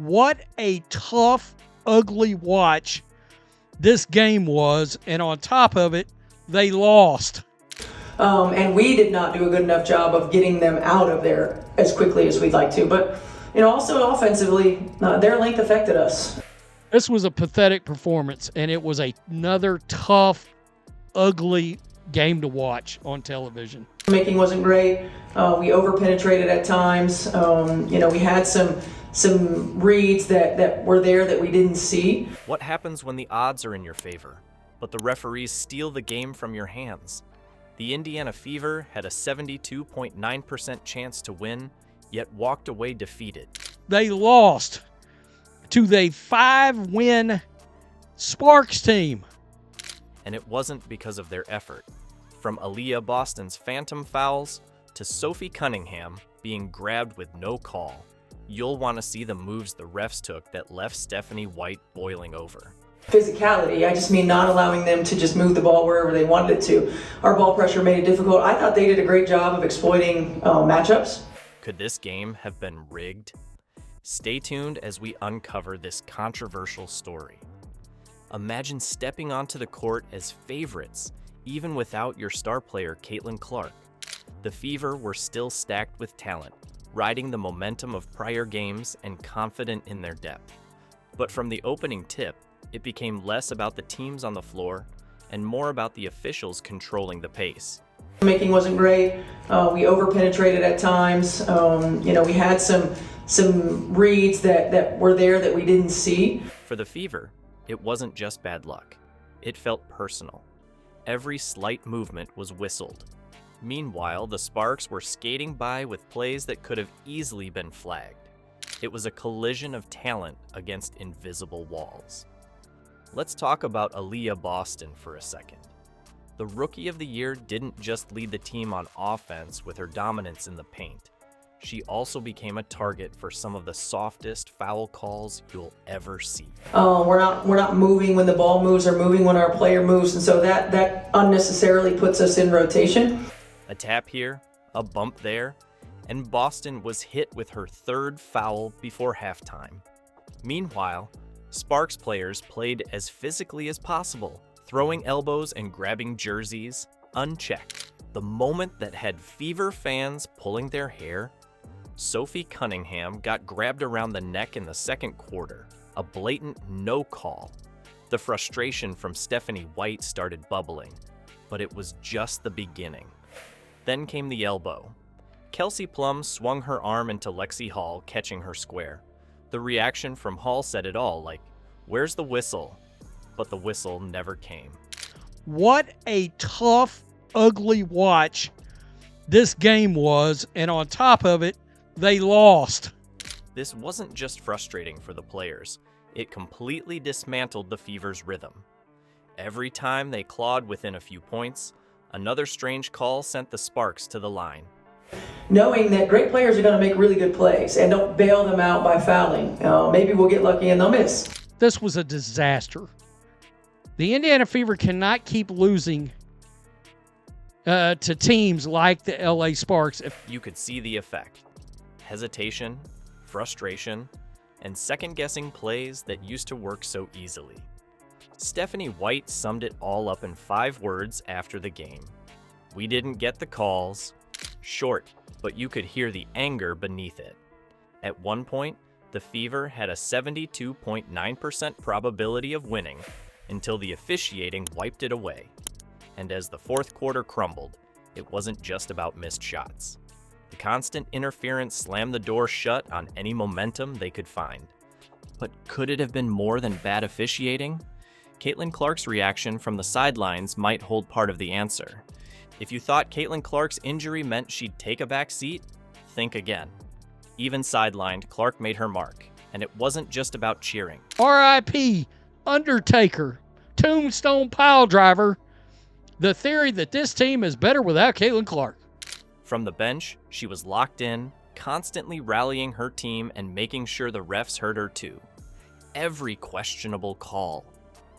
What a tough, ugly watch this game was, and on top of it, they lost. And we did not do a good enough job of getting them out of there as quickly as we'd like to. But, also offensively, their length affected us. This was a pathetic performance, and it was another tough, ugly game to watch on television. Making wasn't great. We over-penetrated at times. We had some reads that were there that we didn't see. What happens when the odds are in your favor, but the referees steal the game from your hands? The Indiana Fever had a 72.9% chance to win, yet walked away defeated. They lost to the 5-win Sparks team. And it wasn't because of their effort. From Aaliyah Boston's phantom fouls to Sophie Cunningham being grabbed with no call, you'll want to see the moves the refs took that left Stephanie White boiling over. Physicality, I just mean not allowing them to just move the ball wherever they wanted it to. Our ball pressure made it difficult. I thought they did a great job of exploiting matchups. Could this game have been rigged? Stay tuned as we uncover this controversial story. Imagine stepping onto the court as favorites, even without your star player Caitlin Clark. The Fever were still stacked with talent, riding the momentum of prior games and confident in their depth. But from the opening tip, it became less about the teams on the floor and more about the officials controlling the pace. Making wasn't great. We over-penetrated at times. We had some reads that were there that we didn't see. For the Fever, it wasn't just bad luck. It felt personal. Every slight movement was whistled. Meanwhile, the Sparks were skating by with plays that could have easily been flagged. It was a collision of talent against invisible walls. Let's talk about Aaliyah Boston for a second. The Rookie of the Year didn't just lead the team on offense with her dominance in the paint. She also became a target for some of the softest foul calls you'll ever see. We're not moving when the ball moves or moving when our player moves, and so that unnecessarily puts us in rotation. A tap here, a bump there, and Boston was hit with her third foul before halftime. Meanwhile, Sparks players played as physically as possible, throwing elbows and grabbing jerseys unchecked. The moment that had Fever fans pulling their hair, Sophie Cunningham got grabbed around the neck in the second quarter, a blatant no call. The frustration from Stephanie White started bubbling, but it was just the beginning. Then came the elbow. Kelsey Plum swung her arm into Lexie Hull, catching her square. The reaction from Hull said it all, like, "Where's the whistle?" But the whistle never came. What a tough, ugly watch this game was, and on top of it, they lost. This wasn't just frustrating for the players. It completely dismantled the Fever's rhythm. Every time they clawed within a few points, another strange call sent the Sparks to the line. Knowing that great players are going to make really good plays and don't bail them out by fouling. Maybe we'll get lucky and they'll miss. This was a disaster. The Indiana Fever cannot keep losing to teams like the LA Sparks. You could see the effect. Hesitation, frustration, and second-guessing plays that used to work so easily. Stephanie White summed it all up in 5 words after the game. "We didn't get the calls." Short, but you could hear the anger beneath it. At one point, the Fever had a 72.9% probability of winning until the officiating wiped it away. And as the fourth quarter crumbled, it wasn't just about missed shots. The constant interference slammed the door shut on any momentum they could find. But could it have been more than bad officiating? Caitlin Clark's reaction from the sidelines might hold part of the answer. If you thought Caitlin Clark's injury meant she'd take a back seat, think again. Even sidelined, Clark made her mark, and it wasn't just about cheering. R.I.P. Undertaker, Tombstone Piledriver. The theory that this team is better without Caitlin Clark. From the bench, she was locked in, constantly rallying her team and making sure the refs heard her too. Every questionable call,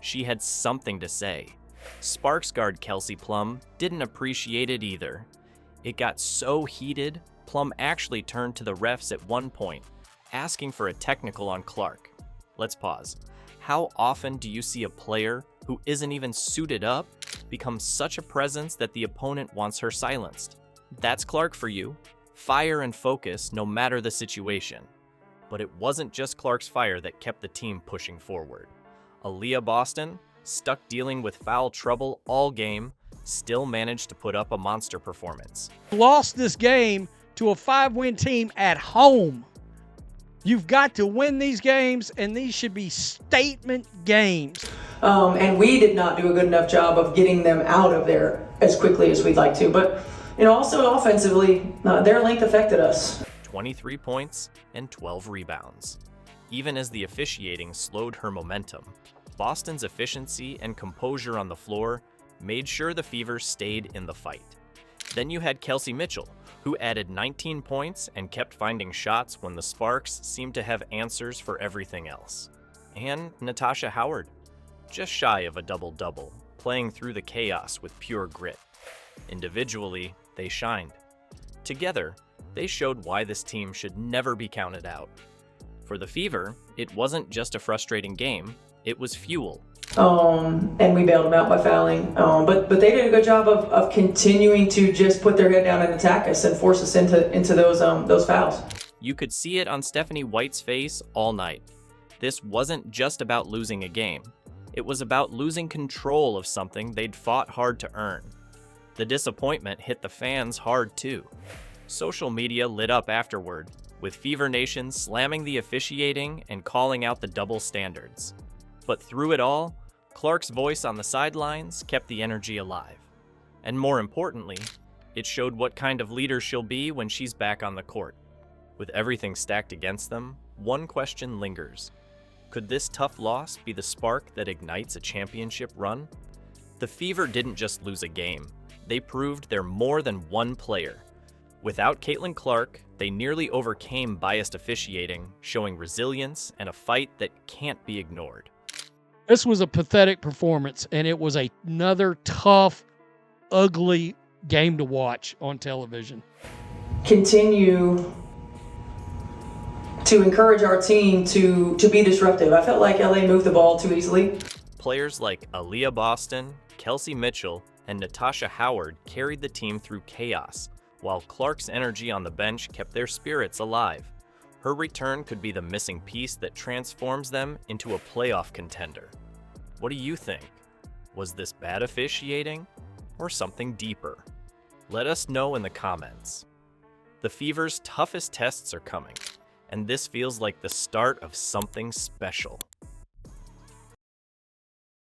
she had something to say. Sparks guard Kelsey Plum didn't appreciate it either. It got so heated, Plum actually turned to the refs at one point asking for a technical on Clark. Let's pause. How often do you see a player who isn't even suited up become such a presence that the opponent wants her silenced? That's Clark for you. Fire and focus no matter the situation. But it wasn't just Clark's fire that kept the team pushing forward. Aaliyah Boston, stuck dealing with foul trouble all game, still managed to put up a monster performance. Lost this game to a 5-win team at home. You've got to win these games, and these should be statement games. And we did not do a good enough job of getting them out of there as quickly as we'd like to. But, also offensively, their length affected us. 23 points and 12 rebounds. Even as the officiating slowed her momentum, Boston's efficiency and composure on the floor made sure the Fever stayed in the fight. Then you had Kelsey Mitchell, who added 19 points and kept finding shots when the Sparks seemed to have answers for everything else. And Natasha Howard, just shy of a double-double, playing through the chaos with pure grit. Individually, they shined. Together, they showed why this team should never be counted out. For the Fever, it wasn't just a frustrating game, it was fuel. And we bailed them out by fouling. But they did a good job of continuing to just put their head down and attack us and force us into those fouls. You could see it on Stephanie White's face all night. This wasn't just about losing a game. It was about losing control of something they'd fought hard to earn. The disappointment hit the fans hard too. Social media lit up afterward, with Fever Nation slamming the officiating and calling out the double standards. But through it all, Clark's voice on the sidelines kept the energy alive. And more importantly, it showed what kind of leader she'll be when she's back on the court. With everything stacked against them, one question lingers. Could this tough loss be the spark that ignites a championship run? The Fever didn't just lose a game. They proved they're more than one player. Without Caitlin Clark, they nearly overcame biased officiating, showing resilience and a fight that can't be ignored. This was a pathetic performance, and it was another tough, ugly game to watch on television. Continue to encourage our team to be disruptive. I felt like LA moved the ball too easily. Players like Aaliyah Boston, Kelsey Mitchell, and Natasha Howard carried the team through chaos, while Clark's energy on the bench kept their spirits alive. Her return could be the missing piece that transforms them into a playoff contender. What do you think? Was this bad officiating or something deeper? Let us know in the comments. The Fever's toughest tests are coming, and this feels like the start of something special.